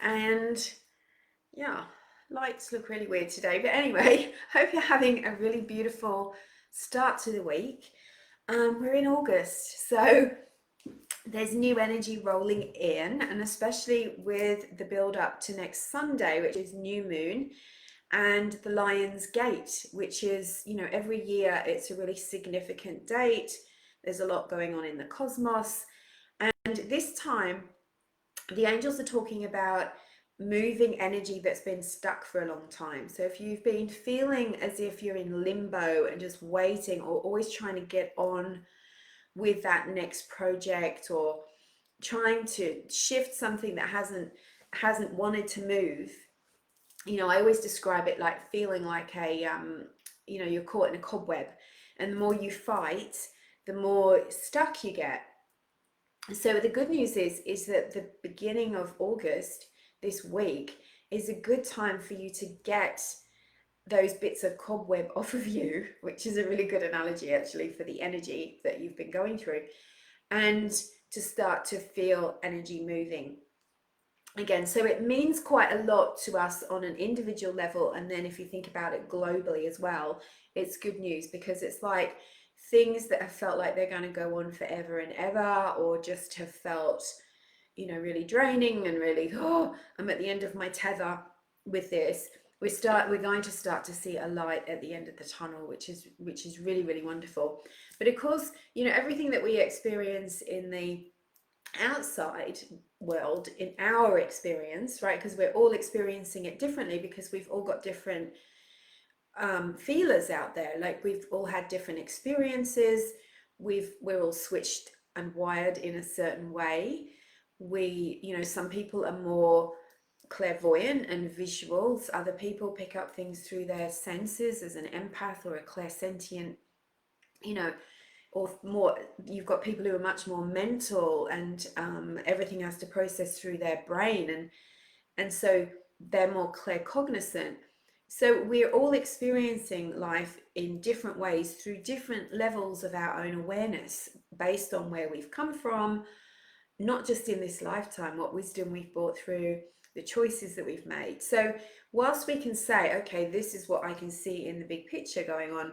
And yeah, lights look really weird today. But anyway, hope you're having a really beautiful start to the week. We're in August, so there's new energy rolling in, and especially with the build up to next Sunday, which is new moon, and the Lion's Gate, which is, every year it's a really significant date. There's a lot going on in the cosmos. And this time, the angels are talking about moving energy that's been stuck for a long time. So if you've been feeling as if you're in limbo and just waiting, or always trying to get on with that next project, or trying to shift something that hasn't wanted to move, I always describe it like feeling like you're caught in a cobweb, and the more you fight, the more stuck you get. So the good news is that the beginning of August, this week, is a good time for you to get those bits of cobweb off of you, which is a really good analogy actually for the energy that you've been going through, and to start to feel energy moving again. So it means quite a lot to us on an individual level, and then if you think about it globally as well, it's good news, because it's like things that have felt like they're going to go on forever and ever, or just have felt, really draining and really, oh, I'm at the end of my tether with this. We're going to start to see a light at the end of the tunnel, which is really, really wonderful. But of course, everything that we experience in the outside world, in our experience, right, because we're all experiencing it differently, because we've all got different feelers out there. Like, we've all had different experiences. We're all switched and wired in a certain way. Some people are more clairvoyant and visuals. Other people pick up things through their senses as an empath or a clairsentient, you know or more, you've got people who are much more mental, and everything has to process through their brain, and so they're more claircognizant. So we're all experiencing life in different ways through different levels of our own awareness, based on where we've come from, not just in this lifetime, what wisdom we've brought through, the choices that we've made. So whilst we can say, okay, this is what I can see in the big picture going on,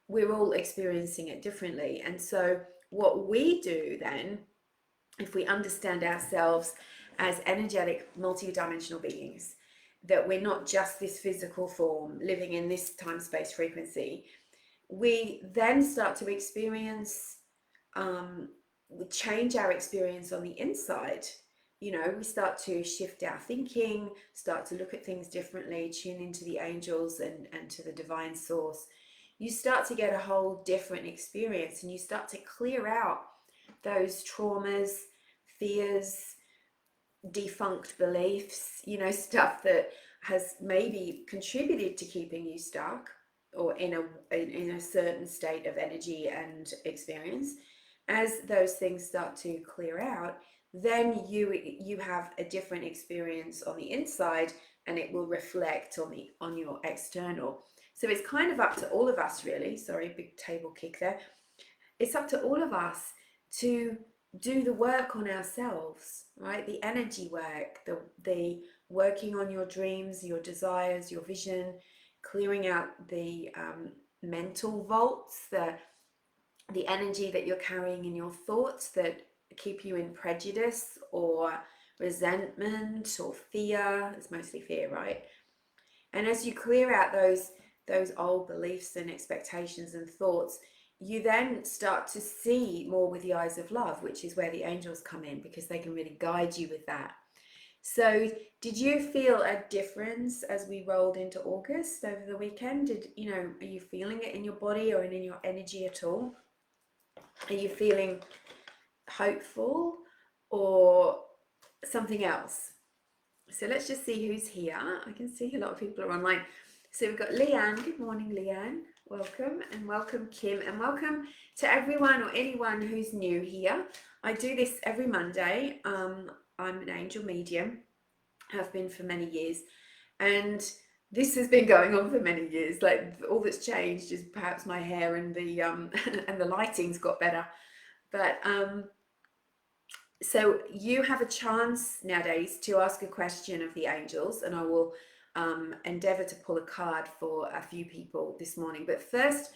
we're all experiencing it differently. And so what we do then, if we understand ourselves as energetic multidimensional beings, that we're not just this physical form living in this time space frequency, we then start to experience, we change our experience on the inside. We start to shift our thinking, start to look at things differently, tune into the angels and to the divine source. You start to get a whole different experience, and you start to clear out those traumas, fears, defunct beliefs, stuff that has maybe contributed to keeping you stuck, or in a certain state of energy and experience. As those things start to clear out, then you have a different experience on the inside, and it will reflect on your external. So it's kind of up to all of us, really. Sorry, big table kick there. It's up to all of us to do the work on ourselves, right? The energy work, the working on your dreams, your desires, your vision, clearing out the mental vaults, the energy that you're carrying in your thoughts that keep you in prejudice or resentment or fear. It's mostly fear, right? And as you clear out those old beliefs and expectations and thoughts, you then start to see more with the eyes of love, which is where the angels come in, because they can really guide you with that. So did you feel a difference as we rolled into August over the weekend? Are you feeling it in your body or in your energy at all? Are you feeling hopeful or something else? So let's just see who's here. I can see a lot of people are online. So we've got Leanne. Good morning, Leanne. Welcome, and welcome, Kim, and welcome to everyone or anyone who's new here. I do this every Monday. I'm an angel medium, have been for many years, and this has been going on for many years. Like, all that's changed is perhaps my hair and the and the lighting's got better. But So you have a chance nowadays to ask a question of the angels, and I will endeavor to pull a card for a few people this morning. But first,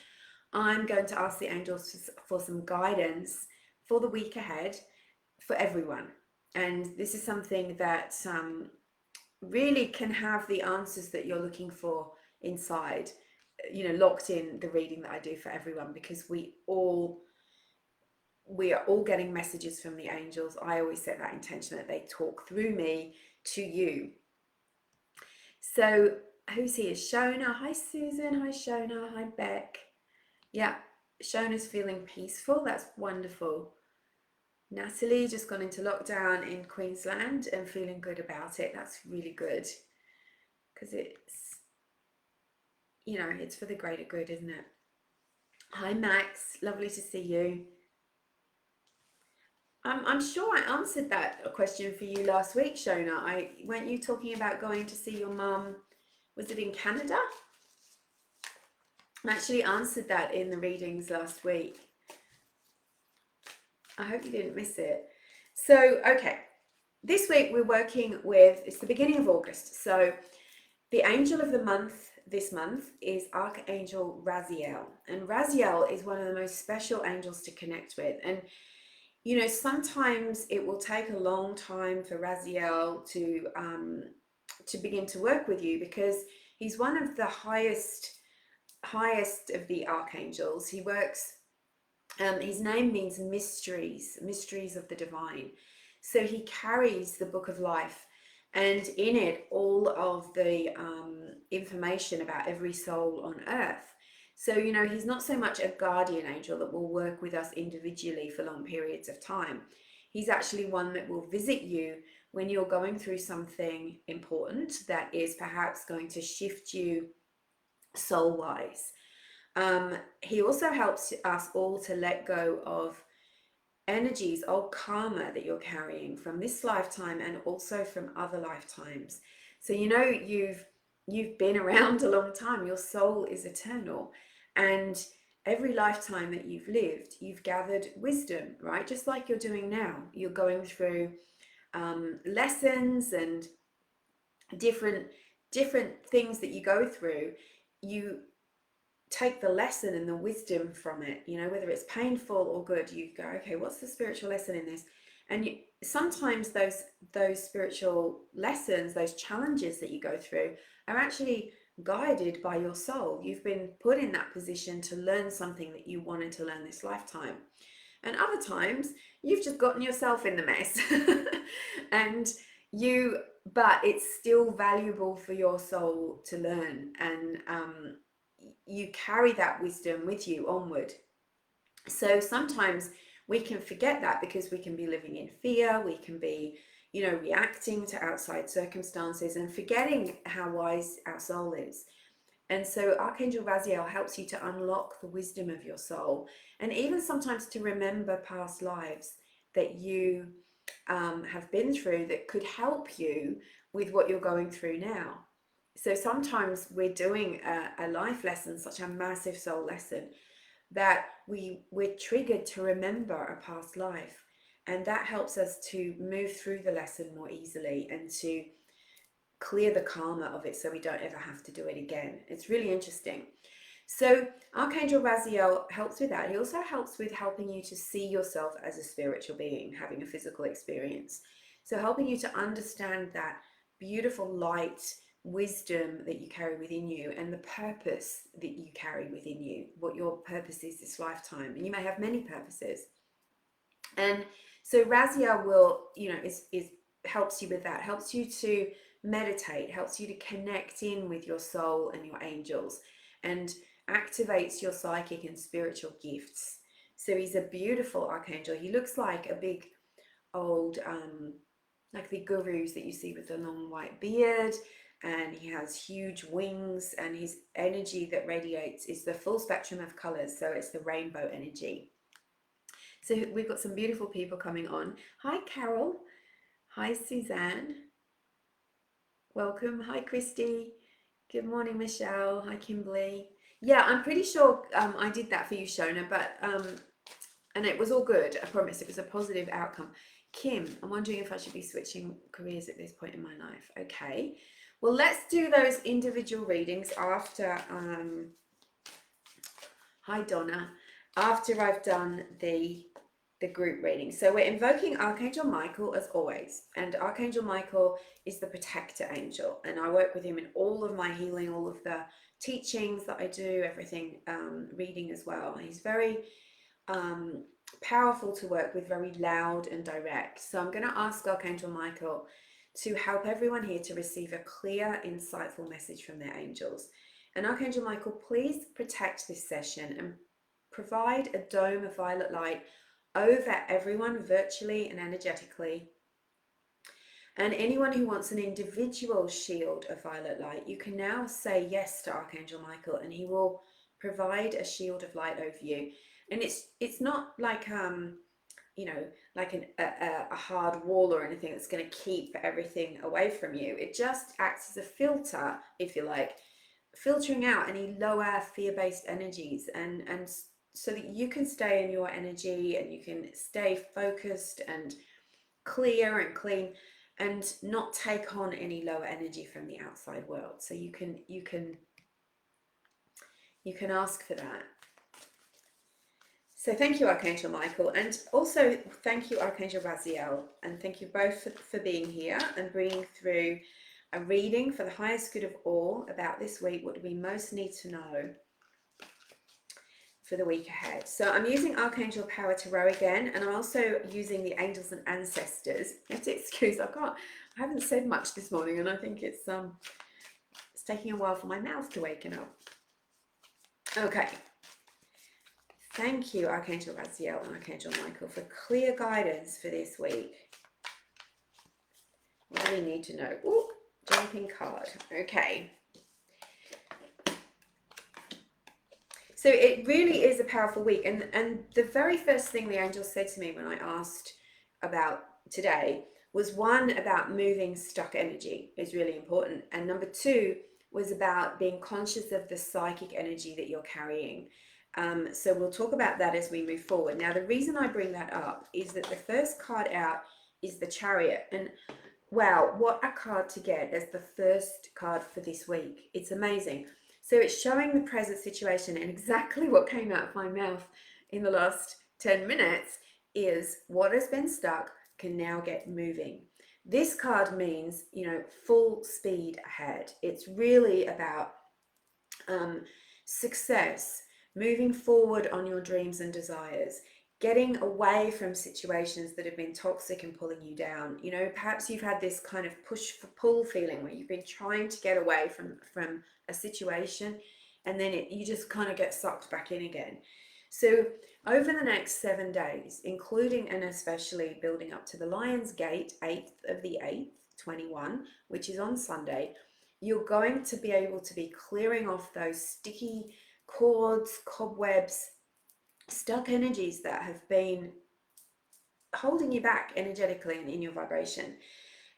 I'm going to ask the angels for some guidance for the week ahead for everyone. And this is something that really can have the answers that you're looking for inside, locked in the reading that I do for everyone, because we are all getting messages from the angels. I always set that intention that they talk through me to you. So who's here? Shona. Hi Susan. Hi Shona. Hi Beck. Yeah, Shona's feeling peaceful. That's wonderful. Natalie just gone into lockdown in Queensland and feeling good about it. That's really good, because it's for the greater good, isn't it? Hi Max, lovely to see you. I'm sure I answered that question for you last week, Shona. Weren't you talking about going to see your mum? Was it in Canada? I actually answered that in the readings last week. I hope you didn't miss it. So, okay, this week we're working with, it's the beginning of August. So the angel of the month this month is Archangel Raziel. And Raziel is one of the most special angels to connect with. And sometimes it will take a long time for Raziel to begin to work with you, because he's one of the highest of the archangels. He works. His name means mysteries of the divine. So he carries the book of life, and in it all of the information about every soul on earth. So, he's not so much a guardian angel that will work with us individually for long periods of time. He's actually one that will visit you when you're going through something important that is perhaps going to shift you soul-wise. He also helps us all to let go of energies, old karma that you're carrying from this lifetime and also from other lifetimes. So you've been around a long time. Your soul is eternal, and every lifetime that you've lived, you've gathered wisdom, right? Just like you're doing now. You're going through lessons and different things that you go through. You take the lesson and the wisdom from it, whether it's painful or good. You go, okay, what's the spiritual lesson in this? And sometimes those spiritual lessons, those challenges that you go through, are actually guided by your soul. You've been put in that position to learn something that you wanted to learn this lifetime. And other times you've just gotten yourself in the mess but it's still valuable for your soul to learn, and you carry that wisdom with you onward. So sometimes we can forget that, because we can be living in fear, we can be, reacting to outside circumstances and forgetting how wise our soul is. And so Archangel Raziel helps you to unlock the wisdom of your soul, and even sometimes to remember past lives that you have been through that could help you with what you're going through now. So sometimes we're doing a life lesson, such a massive soul lesson, that we're triggered to remember a past life, and that helps us to move through the lesson more easily and to clear the karma of it, so we don't ever have to do it again. It's really interesting. So Archangel Raziel helps with that. He also helps with helping you to see yourself as a spiritual being having a physical experience. So helping you to understand that beautiful light wisdom that you carry within you, and the purpose that you carry within you, what your purpose is this lifetime. And you may have many purposes. And so Raziel will, is helps you with that, helps you to meditate, helps you to connect in with your soul and your angels, and activates your psychic and spiritual gifts. So he's a beautiful archangel. He looks like a big old like the gurus that you see with the long white beard, and he has huge wings, and his energy that radiates is the full spectrum of colors, so it's the rainbow energy. So we've got some beautiful people coming on. Hi Carol. Hi Suzanne. Welcome. Hi Christy. Good morning Michelle. Hi Kimberly. Yeah, I'm pretty sure I did that for you, Shona, but and it was all good. I promise it was a positive outcome. Kim, I'm wondering if I should be switching careers at this point in my life. Okay. Well, let's do those individual readings after, hi Donna, after I've done the group reading. So we're invoking Archangel Michael as always, and Archangel Michael is the protector angel, and I work with him in all of my healing, all of the teachings that I do, everything, reading as well. He's very powerful to work with, very loud and direct. So I'm going to ask Archangel Michael to help everyone here to receive a clear, insightful message from their angels. And Archangel Michael, please protect this session and provide a dome of violet light over everyone virtually and energetically. And anyone who wants an individual shield of violet light, you can now say yes to Archangel Michael and he will provide a shield of light over you. And it's not like you know, like a hard wall or anything that's going to keep everything away from you. It just acts as a filter, if you like, filtering out any lower fear-based energies, and so that you can stay in your energy and you can stay focused and clear and clean and not take on any lower energy from the outside world. So you can ask for that. So thank you, Archangel Michael, and also thank you, Archangel Raziel, and thank you both for being here and bringing through a reading for the highest good of all about this week. What do we most need to know for the week ahead? So I'm using Archangel Power Tarot again, and I'm also using the Angels and Ancestors. You have to excuse, I haven't said much this morning, and I think it's taking a while for my mouth to waken up. Okay. Thank you, Archangel Raziel and Archangel Michael, for clear guidance for this week. What do we need to know? Ooh, jumping card. Okay. So it really is a powerful week. And the very first thing the angels said to me when I asked about today was, one, about moving stuck energy is really important. And number two was about being conscious of the psychic energy that you're carrying. So we'll talk about that as we move forward. Now, the reason I bring that up is that the first card out is the Chariot. And wow, what a card to get as the first card for this week. It's amazing. So it's showing the present situation, and exactly what came out of my mouth in the last 10 minutes is what has been stuck can now get moving. This card means, you know, full speed ahead. It's really about success, moving forward on your dreams and desires, getting away from situations that have been toxic and pulling you down. You know, perhaps you've had this kind of push for pull feeling where you've been trying to get away from a situation, and then you just kind of get sucked back in again. So over the next 7 days, including and especially building up to the Lion's Gate, 8th of the 8th, 21, which is on Sunday, you're going to be able to be clearing off those sticky cords, cobwebs, stuck energies that have been holding you back energetically and in your vibration.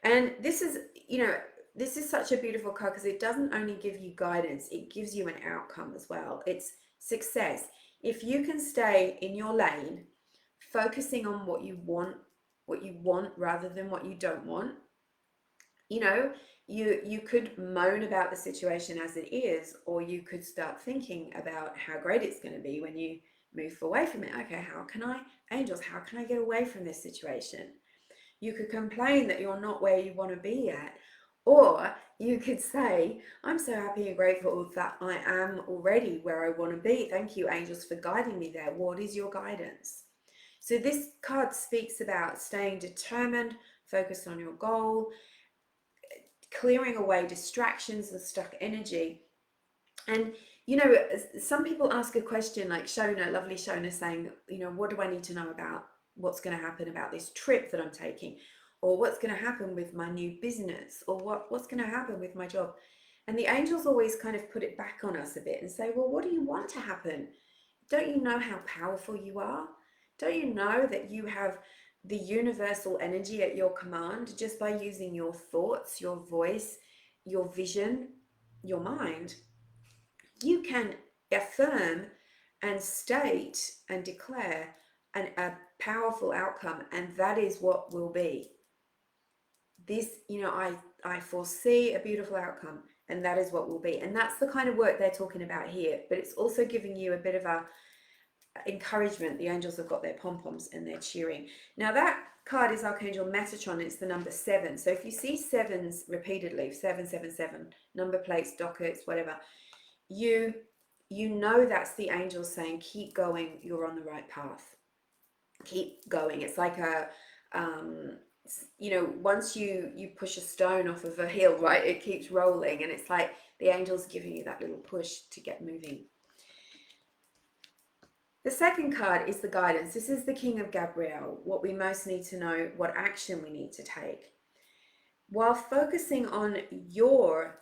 And this is, you know, this is such a beautiful card because it doesn't only give you guidance, it gives you an outcome as well. It's success. If you can stay in your lane, focusing on what you want rather than what you don't want, you know, you could moan about the situation as it is, or you could start thinking about how great it's going to be when you move away from it. Okay, angels, how can I get away from this situation? You could complain that you're not where you want to be yet, or you could say, I'm so happy and grateful that I am already where I want to be. Thank you, angels, for guiding me there. What is your guidance? So this card speaks about staying determined, focused on your goal, clearing away distractions and stuck energy. And, you know, some people ask a question like Shona, lovely Shona, saying, you know, what do I need to know about what's going to happen about this trip that I'm taking, or what's going to happen with my new business, or what's going to happen with my job? And the angels always kind of put it back on us a bit and say, well, what do you want to happen? Don't you know how powerful you are? Don't you know that you have the universal energy at your command just by using your thoughts, your voice, your vision, your mind? You can affirm and state and declare a powerful outcome, and that is what will be. This, I foresee a beautiful outcome, and that is what will be. And that's the kind of work they're talking about here. But it's also giving you a bit of a encouragement. The angels have got their pom-poms and they're cheering. Now that card is Archangel Metatron. It's the number 7. So if you see sevens repeatedly, 777, number plates, dockets, whatever, you know that's the angels saying, keep going, you're on the right path. Keep going. It's like a once you push a stone off of a hill, right, it keeps rolling, and it's like the angels giving you that little push to get moving. The second card is the guidance. This is the King of Gabriel, what we most need to know, what action we need to take. While focusing on your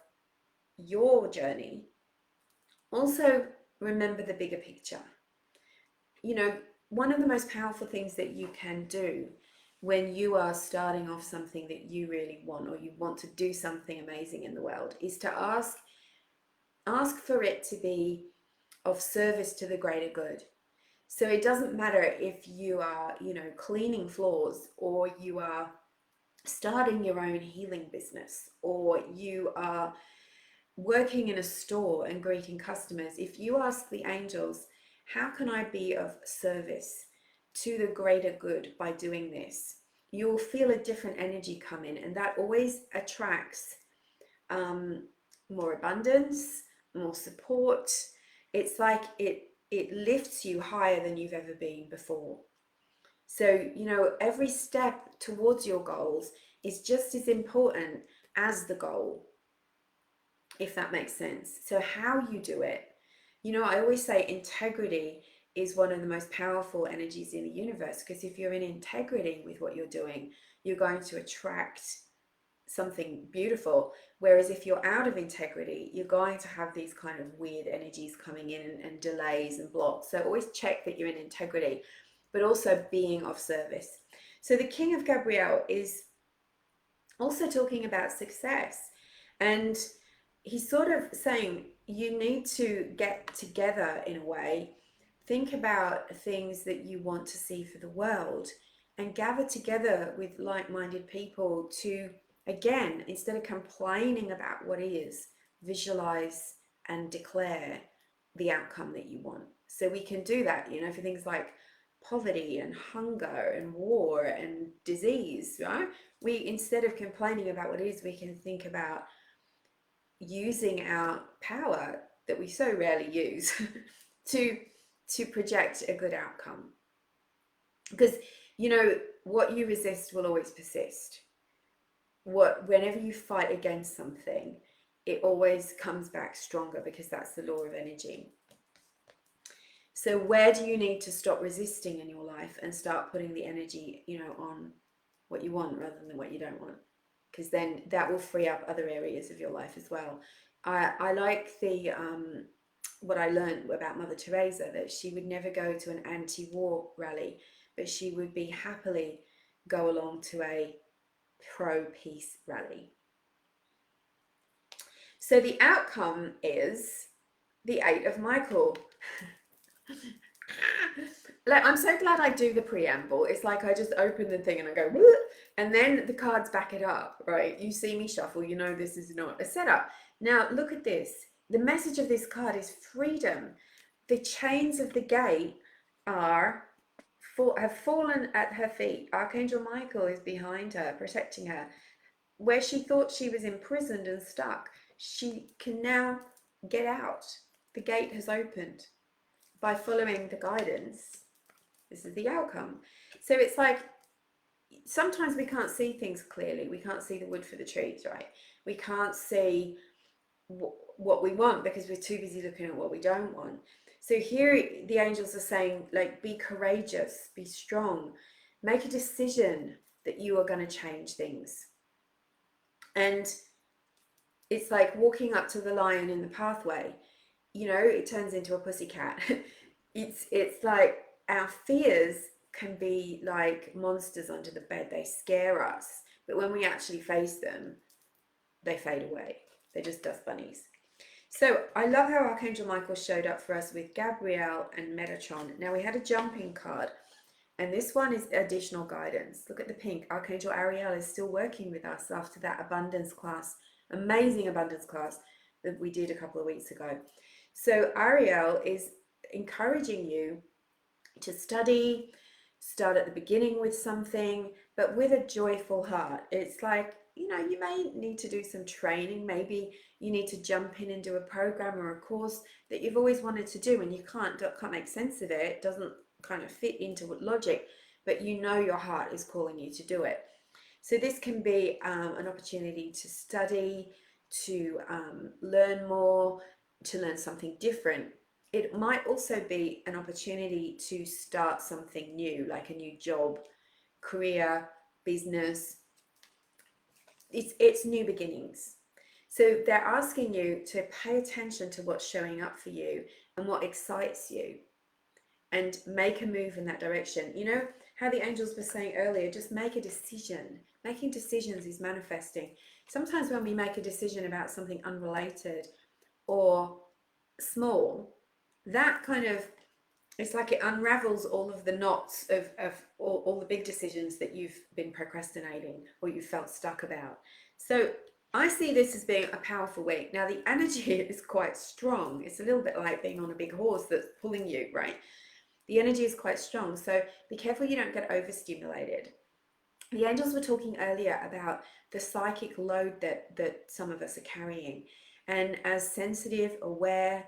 journey, also remember the bigger picture. One of the most powerful things that you can do when you are starting off something that you really want, or you want to do something amazing in the world, is to ask for it to be of service to the greater good. So it doesn't matter if you are, cleaning floors, or you are starting your own healing business, or you are working in a store and greeting customers. If you ask the angels, how can I be of service to the greater good by doing this? You'll feel a different energy come in, and that always attracts more abundance, more support. It's like it lifts you higher than you've ever been before. So, every step towards your goals is just as important as the goal, if that makes sense. So how you do it, I always say integrity is one of the most powerful energies in the universe, because if you're in integrity with what you're doing, you're going to attract something beautiful. Whereas if you're out of integrity, you're going to have these kind of weird energies coming in, and delays and blocks. So always check that you're in integrity, but also being of service. So the King of Gabriel is also talking about success, and he's sort of saying you need to get together in a way, think about things that you want to see for the world, and gather together with like-minded people to, again, instead of complaining about what is, visualize and declare the outcome that you want. So we can do that, for things like poverty and hunger and war and disease, right? We, instead of complaining about what is, we can think about using our power that we so rarely use to project a good outcome. Because what you resist will always persist. Whenever you fight against something, it always comes back stronger, because that's the law of energy. So where do you need to stop resisting in your life and start putting the energy, on what you want rather than what you don't want? Because then that will free up other areas of your life as well. I like the what I learned about Mother Teresa, that she would never go to an anti-war rally, but she would be happily go along to a pro-peace rally. So the outcome is the 8 of Michael. Like, I'm so glad I do the preamble. It's like I just open the thing and I go, whoop, and then the cards back it up, right? You see me shuffle, this is not a setup. Now look at this. The message of this card is freedom. The chains of the gate have fallen at her feet. Archangel Michael is behind her, protecting her. Where she thought she was imprisoned and stuck, she can now get out. The gate has opened. By following the guidance, this is the outcome. So it's like, sometimes we can't see things clearly. We can't see the wood for the trees, right? We can't see what we want because we're too busy looking at what we don't want. So here the angels are saying, like, be courageous, be strong, make a decision that you are going to change things. And it's like walking up to the lion in the pathway, it turns into a pussycat. It's like our fears can be like monsters under the bed. They scare us, but when we actually face them, they fade away. They're just dust bunnies. So I love how Archangel Michael showed up for us with Gabriel and Metatron. Now we had a jumping card, And this one is additional guidance. Look at the pink. Archangel Ariel is still working with us after that abundance class, amazing abundance class that we did a couple of weeks ago. So Ariel is encouraging you to study, start at the beginning with something, but with a joyful heart. It's like, you know, you may need to do some training. Maybe you need to jump in and do a program or a course that you've always wanted to do and you can't make sense of it. It doesn't kind of fit into logic, but you know your heart is calling you to do it. So this can be an opportunity to study, to learn more, to learn something different. It might also be an opportunity to start something new, like a new job, career, business. It's new beginnings. So they're asking you to pay attention to what's showing up for you and what excites you, and make a move in that direction. You know how the angels were saying earlier, just make a decision. Making decisions is manifesting. Sometimes when we make a decision about something unrelated or small, that kind of, it's like it unravels all of the knots of all the big decisions that you've been procrastinating or you felt stuck about. So I see this as being a powerful week. Now the energy is quite strong. It's a little bit like being on a big horse that's pulling you, right? The energy is quite strong. So be careful you don't get overstimulated. The angels were talking earlier about the psychic load that some of us are carrying. And as sensitive, aware,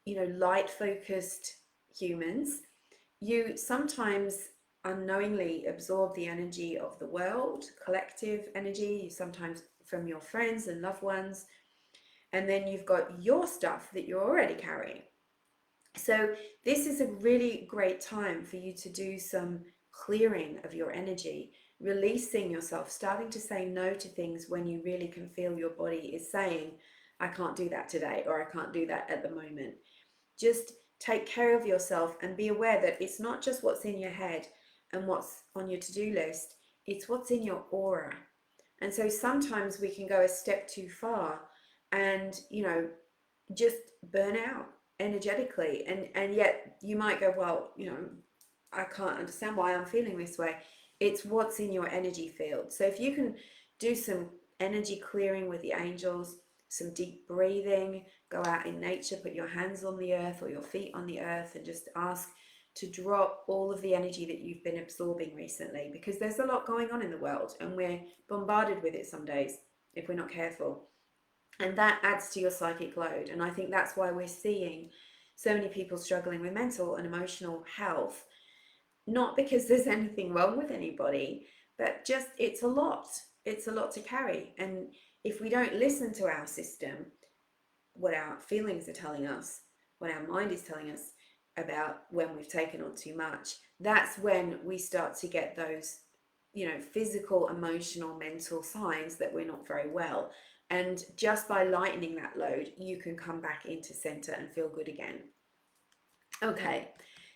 you know, light focused humans, you sometimes unknowingly absorb the energy of the world, collective energy, sometimes from your friends and loved ones. And then you've got your stuff that you're already carrying. So this is a really great time for you to do some clearing of your energy, releasing yourself, starting to say no to things when you really can feel your body is saying, I can't do that today, or I can't do that at the moment. Just take care of yourself and be aware that it's not just what's in your head and what's on your to-do list, it's what's in your aura. And so sometimes we can go a step too far and, you know, just burn out energetically, and yet you might go, well, you know, I can't understand why I'm feeling this way. It's what's in your energy field. So if you can do some energy clearing with the angels, some deep breathing, go out in nature, put your hands on the earth or your feet on the earth and just ask to drop all of the energy that you've been absorbing recently, because there's a lot going on in the world and we're bombarded with it some days if we're not careful. And that adds to your psychic load. And I think that's why we're seeing so many people struggling with mental and emotional health. Not because there's anything wrong with anybody, but just it's a lot. It's a lot to carry. And if we don't listen to our system, what our feelings are telling us, what our mind is telling us about when we've taken on too much, that's when we start to get those, you know, physical, emotional, mental signs that we're not very well. And just by lightening that load, you can come back into center and feel good again. Okay,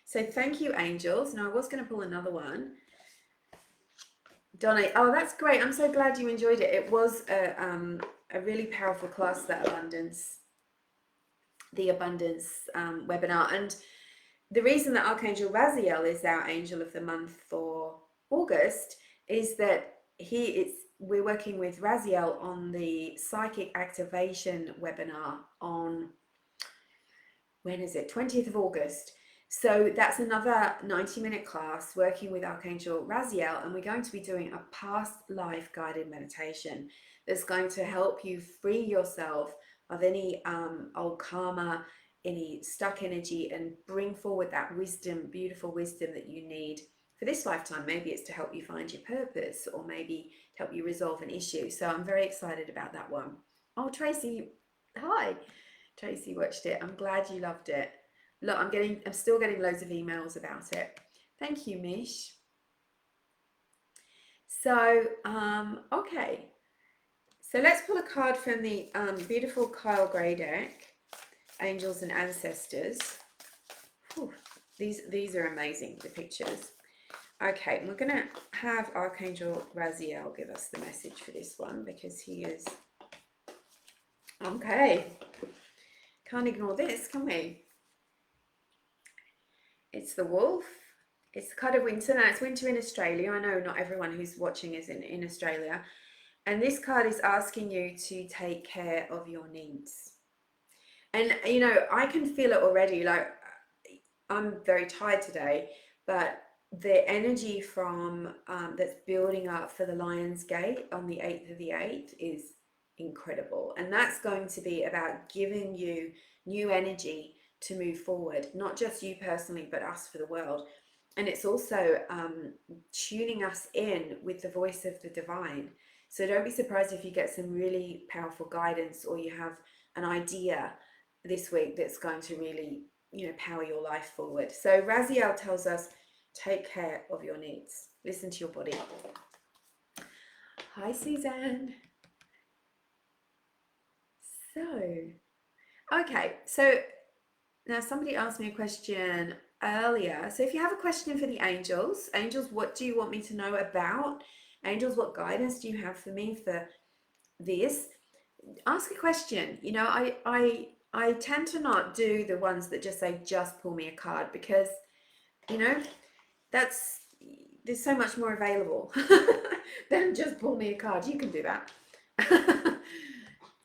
so thank you, angels. Now I was going to pull another one. Donna, oh, that's great. I'm so glad you enjoyed it. It was a really powerful class, that the abundance webinar. And the reason that Archangel Raziel is our angel of the month for August is that we're working with Raziel on the psychic activation webinar on, when is it, 20th of August. So that's another 90-minute class working with Archangel Raziel, and we're going to be doing a past life guided meditation that's going to help you free yourself of any old karma, any stuck energy, and bring forward that wisdom, beautiful wisdom that you need for this lifetime. Maybe it's to help you find your purpose, or maybe to help you resolve an issue. So I'm very excited about that one. Oh, Tracy, hi. Tracy watched it. I'm glad you loved it. Look, I'm still getting loads of emails about it. Thank you, Mish. So, okay. So let's pull a card from the beautiful Kyle Gray deck, Angels and Ancestors. Whew, these are amazing, the pictures. Okay, we're going to have Archangel Raziel give us the message for this one, because he is... Okay. Can't ignore this, can we? It's the wolf, It's the card of winter. Now it's winter in Australia. I know not everyone who's watching is in Australia. And this card is asking you to take care of your needs. And you know, I can feel it already. Like I'm very tired today, but the energy from that's building up for the Lion's Gate on the 8th of the 8th is incredible. And that's going to be about giving you new energy to move forward, not just you personally, but us for the world. And it's also tuning us in with the voice of the divine. So don't be surprised if you get some really powerful guidance or you have an idea this week that's going to really, you know, power your life forward. So Raziel tells us, take care of your needs. Listen to your body. Hi, Suzanne. Okay, so now somebody asked me a question earlier. So if you have a question for the angels, what do you want me to know about? Angels, what guidance do you have for me for this? Ask a question. You know, I tend to not do the ones that just say, just pull me a card, because, you know, there's so much more available than just pull me a card. You can do that.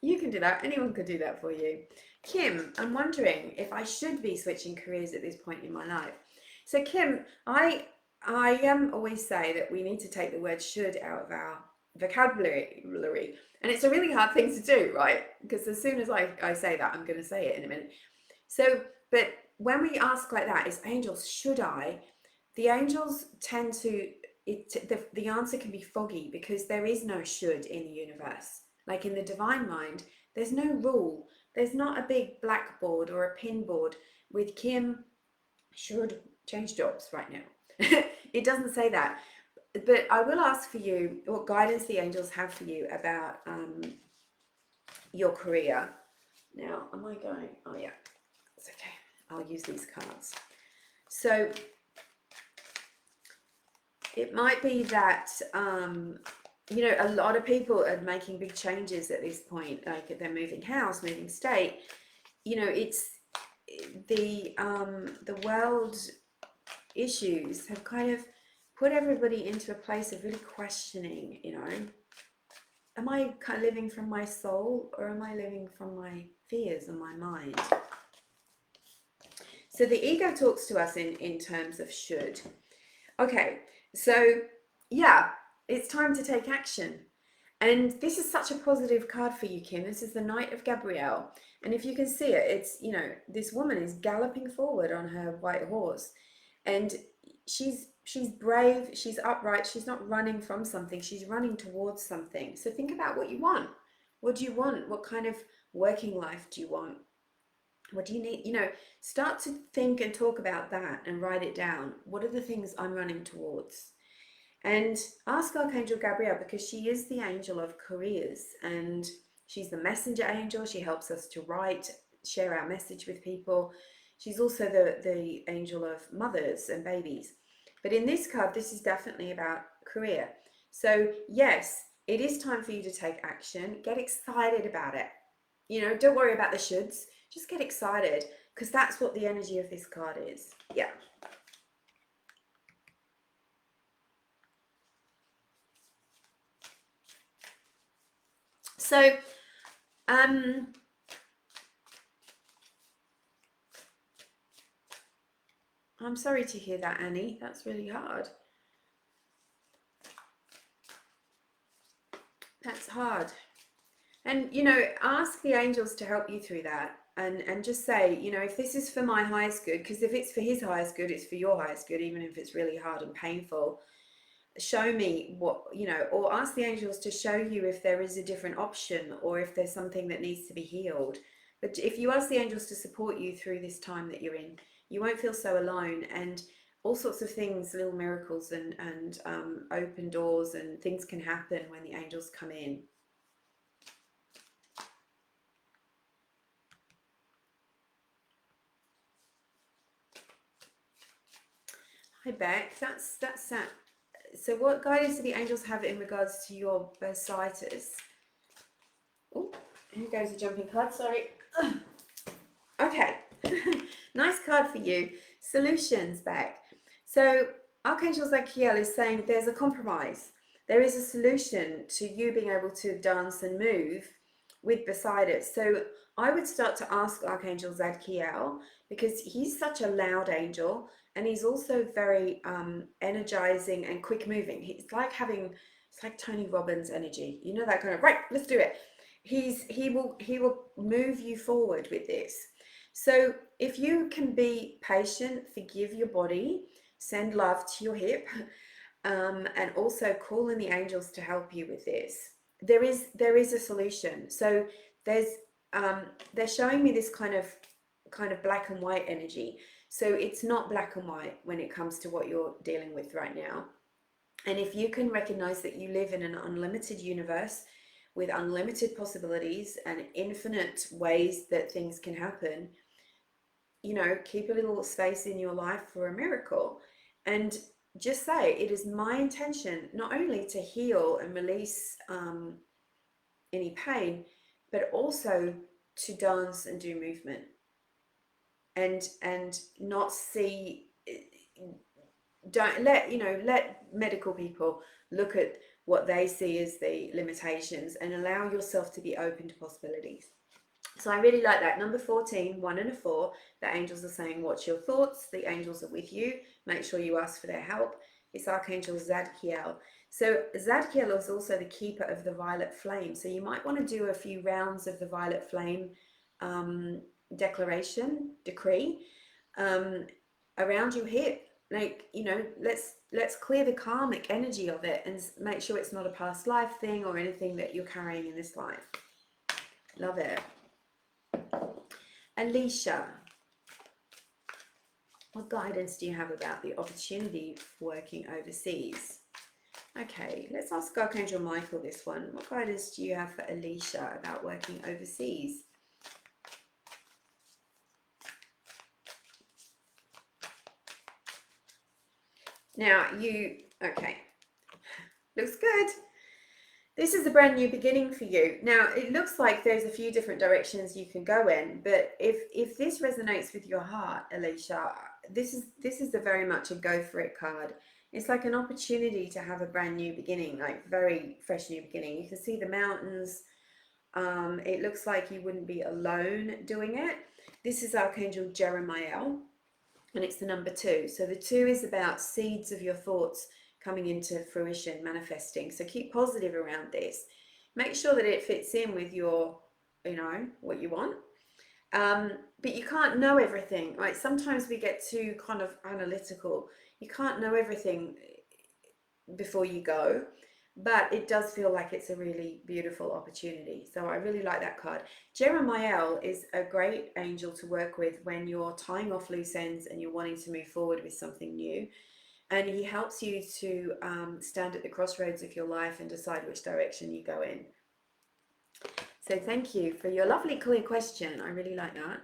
You can do that. Anyone could do that for you. Kim, I'm wondering if I should be switching careers at this point in my life. So Kim, I always say that we need to take the word should out of our vocabulary. And it's a really hard thing to do, right? Because as soon as I say that, I'm going to say it in a minute. So, but when we ask like that, is angels, should I? The angels tend to, the answer can be foggy because there is no should in the universe. Like in the divine mind, there's no rule. There's not a big blackboard or a pin board with Kim should change jobs right now. It doesn't say that. But I will ask for you what guidance the angels have for you about your career. Now, am I going? Oh, yeah, it's okay. I'll use these cards. So it might be that, you know, a lot of people are making big changes at this point, like they're moving house, moving state. You know, it's the world issues have kind of put everybody into a place of really questioning, you know, am I kind of living from my soul or am I living from my fears and my mind? So the ego talks to us in terms of should. Okay, so yeah, it's time to take action. And this is such a positive card for you, Kim. This is the Knight of Gabrielle. And if you can see it, it's, you know, this woman is galloping forward on her white horse. And she's brave, she's upright, she's not running from something, she's running towards something. So think about what you want. What do you want? What kind of working life do you want? What do you need? You know, start to think and talk about that and write it down. What are the things I'm running towards? And ask Archangel Gabrielle, because she is the angel of careers and she's the messenger angel. She helps us to write, share our message with people. She's also the angel of mothers and babies. But in this card, this is definitely about career. So yes, it is time for you to take action. Get excited about it. You know, don't worry about the shoulds. Just get excited, because that's what the energy of this card is. Yeah. So, I'm sorry to hear that, Annie. That's really hard. That's hard. And, you know, ask the angels to help you through that. And just say, you know, if this is for my highest good, because if it's for his highest good, it's for your highest good, even if it's really hard and painful. Show me what, you know, or ask the angels to show you if there is a different option or if there's something that needs to be healed. But if you ask the angels to support you through this time that you're in, you won't feel so alone. And all sorts of things, little miracles and open doors and things can happen when the angels come in. Hi Beck, that's that. So what guidance do the angels have in regards to your bursitis? Oh, here goes a jumping card, sorry. Okay, nice card for you. Solutions, Beck. So Archangel Zadkiel is saying there's a compromise. There is a solution to you being able to dance and move with beside it. So I would start to ask Archangel Zadkiel, because he's such a loud angel, and he's also very energizing and quick moving. It's like Tony Robbins energy. You know, that kind of, right, let's do it. He will move you forward with this. So if you can be patient, forgive your body, send love to your hip, and also call in the angels to help you with this. There is a solution. So there's they're showing me this kind of black and white energy. So it's not black and white when it comes to what you're dealing with right now. And if you can recognize that you live in an unlimited universe with unlimited possibilities and infinite ways that things can happen, you know, keep a little space in your life for a miracle. And just say, it is my intention not only to heal and release any pain, but also to dance and do movement, and not see, don't let, you know, let medical people look at what they see as the limitations, and allow yourself to be open to possibilities. So I really like that. Number 14, 1 and a 4, the angels are saying, watch your thoughts. The angels are with you. Make sure you ask for their help. It's Archangel Zadkiel. So Zadkiel is also the keeper of the violet flame. So you might want to do a few rounds of the violet flame decree around your hip. Like, you know, let's clear the karmic energy of it and make sure it's not a past life thing or anything that you're carrying in this life. Love it. Alicia, what guidance do you have about the opportunity for working overseas? Okay, let's ask Archangel Michael this one. What guidance do you have for Alicia about working overseas? Now, okay, looks good. This is a brand new beginning for you. Now, it looks like there's a few different directions you can go in, but if this resonates with your heart, Alicia, this is a very much a go for it card. It's like an opportunity to have a brand new beginning, like very fresh new beginning. You can see the mountains. It looks like you wouldn't be alone doing it. This is Archangel Jeremiah, and it's the number 2. So the 2 is about seeds of your thoughts coming into fruition, manifesting. So keep positive around this. Make sure that it fits in with your, you know, what you want. But you can't know everything, right? Sometimes we get too kind of analytical. You can't know everything before you go, but it does feel like it's a really beautiful opportunity. So I really like that card. Jeremiah is a great angel to work with when you're tying off loose ends and you're wanting to move forward with something new. And he helps you to stand at the crossroads of your life and decide which direction you go in. So thank you for your lovely clear question. I really like that.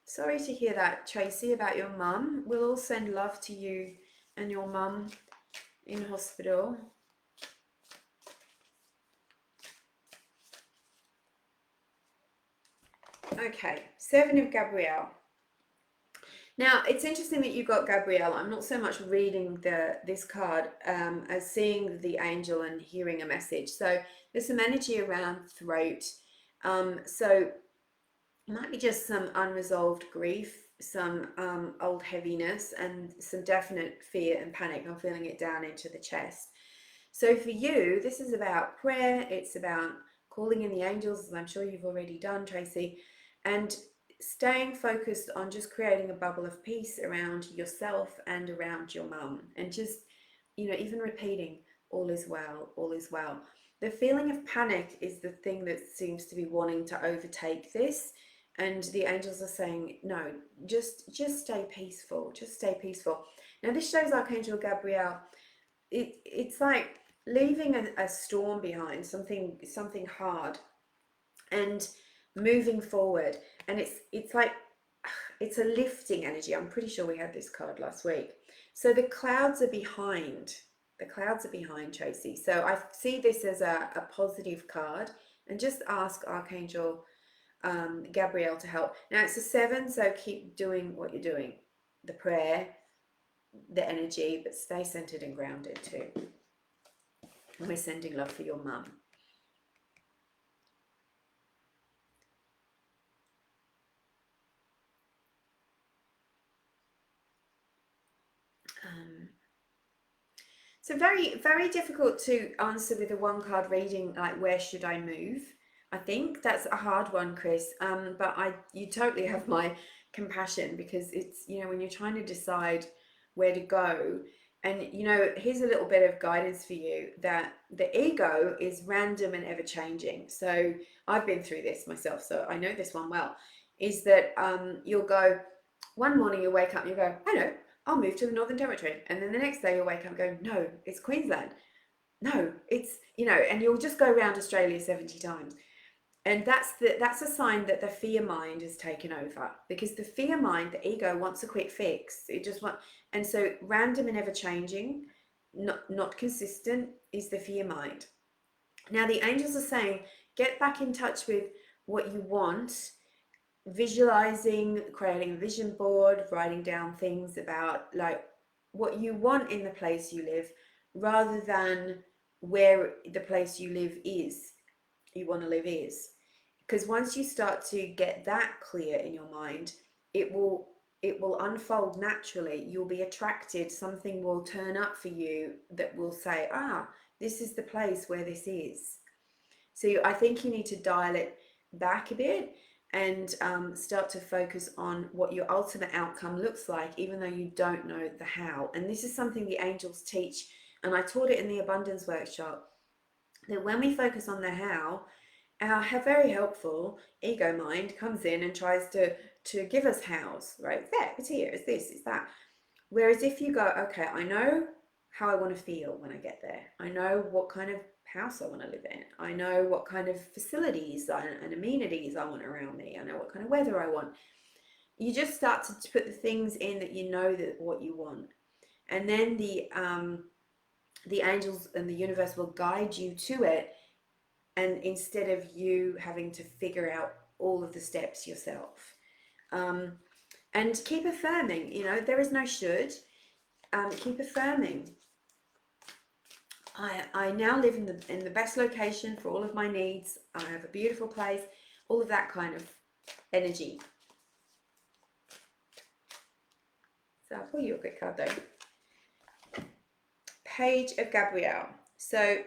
Sorry to hear that, Tracy, about your mum. We'll all send love to you and your mum in hospital. Okay, 7 of Gabrielle. Now, it's interesting that you got Gabrielle. I'm not so much reading this card as seeing the angel and hearing a message. So there's some energy around throat. So it might be just some unresolved grief, some old heaviness, and some definite fear and panic. I'm feeling it down into the chest. So for you, this is about prayer. It's about calling in the angels, as I'm sure you've already done, Tracy, and staying focused on just creating a bubble of peace around yourself and around your mum, and just, you know, even repeating, all is well, all is well. The feeling of panic is the thing that seems to be wanting to overtake this, and the angels are saying, no, just stay peaceful, just stay peaceful. Now this shows Archangel Gabriel. It's like leaving a storm behind, something hard, and moving forward. And it's like, it's a lifting energy. I'm pretty sure we had this card last week. So the clouds are behind. The clouds are behind, Tracy. So I see this as a positive card. and just ask Archangel Gabriel to help. Now it's a 7, so keep doing what you're doing, the prayer, the energy, but stay centered and grounded too. And we're sending love for your mum. So very, very difficult to answer with a 1 card reading, like where should I move? I think that's a hard one, Chris. But you totally have my compassion, because it's, you know, when you're trying to decide where to go, and you know, here's a little bit of guidance for you, that the ego is random and ever changing. So I've been through this myself, so I know this one well. Is that you'll go one morning, you'll wake up and you go, I know, I'll move to the Northern Territory. And then the next day you'll wake up going, no, it's Queensland. No, it's, you know, and you'll just go around Australia 70 times. And that's a sign that the fear mind has taken over, because the fear mind, the ego, wants a quick fix. It just wants, and so random and ever changing, not consistent, is the fear mind. Now the angels are saying, get back in touch with what you want, visualizing, creating a vision board, writing down things about like what you want in the place you live, rather than where the place you live is, you want to live is. Because once you start to get that clear in your mind, it will unfold naturally. You'll be attracted, something will turn up for you that will say, this is the place where this is. So I think you need to dial it back a bit and start to focus on what your ultimate outcome looks like, even though you don't know the how. And this is something the angels teach, and I taught it in the abundance workshop, that when we focus on the how, our very helpful ego mind comes in and tries to give us hows, right? There, it's here, it's this, it's that. Whereas if you go, okay, I know how I want to feel when I get there. I know what kind of house I want to live in. I know what kind of facilities and amenities I want around me. I know what kind of weather I want. You just start to put the things in that you know that what you want. And then the angels and the universe will guide you to it, and instead of you having to figure out all of the steps yourself. And keep affirming, you know, there is no should. Keep affirming. I now live in the best location for all of my needs. I have a beautiful place, all of that kind of energy. So I'll pull you a quick card though. Page of Gabriel. So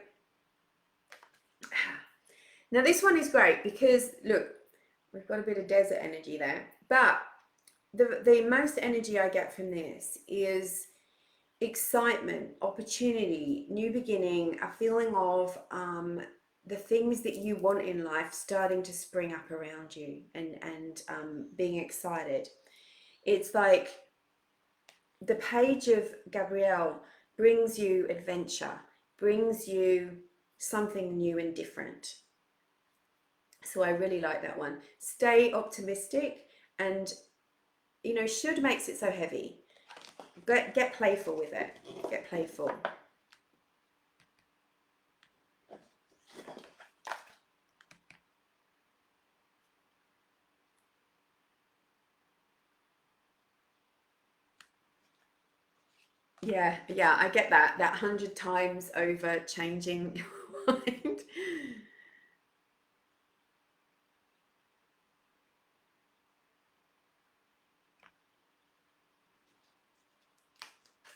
now this one is great because look, we've got a bit of desert energy there, but the most energy I get from this is excitement, opportunity, new beginning, a feeling of the things that you want in life starting to spring up around you, and being excited. It's like the page of Gabriel brings you adventure, brings you something new and different. So I really like that one. Stay optimistic, and you know, should makes it so heavy. Get playful with it. Get playful. Yeah, I get that 100 times over changing your mind.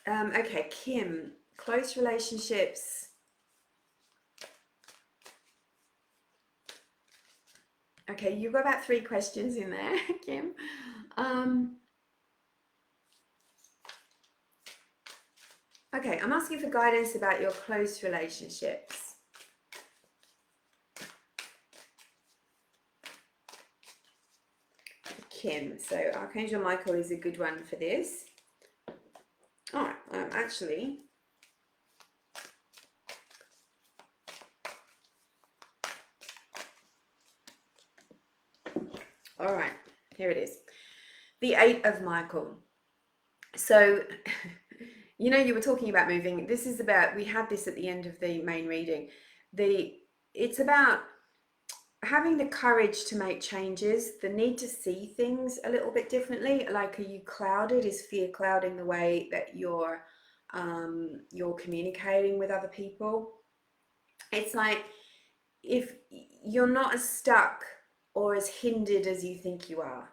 Okay, Kim, close relationships. Okay, you've got about 3 questions in there, Kim. Okay, I'm asking for guidance about your close relationships. Kim, so Archangel Michael is a good one for this. All right, actually, all right, here it is. The 8 of Michael. So, you know, you were talking about moving. This is about, we had this at the end of the main reading. It's about having the courage to make changes, the need to see things a little bit differently. Like, are you clouded? Is fear clouding the way that you're communicating with other people? It's like, if you're not as stuck or as hindered as you think you are.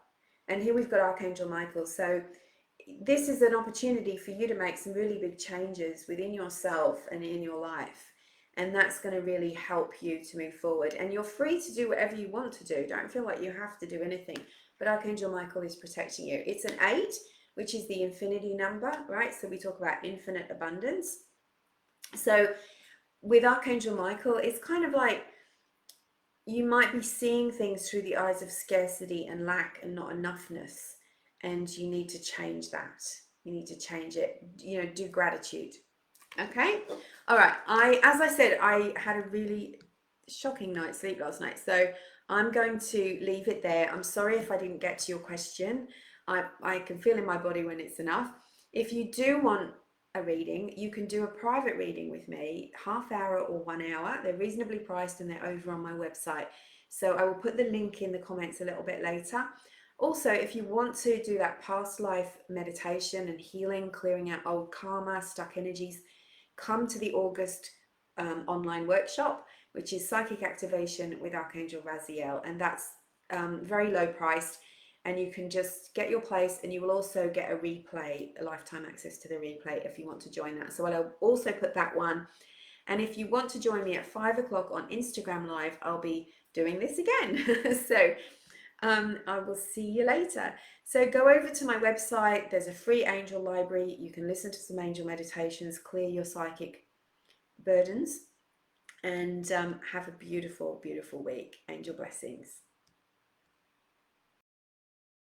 And here we've got Archangel Michael. So this is an opportunity for you to make some really big changes within yourself and in your life. And that's going to really help you to move forward. And you're free to do whatever you want to do. Don't feel like you have to do anything. But Archangel Michael is protecting you. It's an 8, which is the infinity number, right? So we talk about infinite abundance. So with Archangel Michael, it's kind of like you might be seeing things through the eyes of scarcity and lack and not enoughness. And you need to change that. You need to change it. Do gratitude. Okay. All right. As I said, I had a really shocking night's sleep last night. So I'm going to leave it there. I'm sorry if I didn't get to your question. I can feel in my body when it's enough. If you do want a reading, you can do a private reading with me, half hour or 1 hour. They're reasonably priced and they're over on my website. So I will put the link in the comments a little bit later. Also, if you want to do that past life meditation and healing, clearing out old karma, stuck energies, come to the August online workshop, which is Psychic Activation with Archangel Raziel. And that's very low priced. And you can just get your place, and you will also get a replay, a lifetime access to the replay if you want to join that. So I'll also put that one. And if you want to join me at 5 o'clock on Instagram Live, I'll be doing this again. So I will see you later. So go over to my website. There's a free angel library. You can listen to some angel meditations, clear your psychic burdens, and have a beautiful, beautiful week. Angel blessings.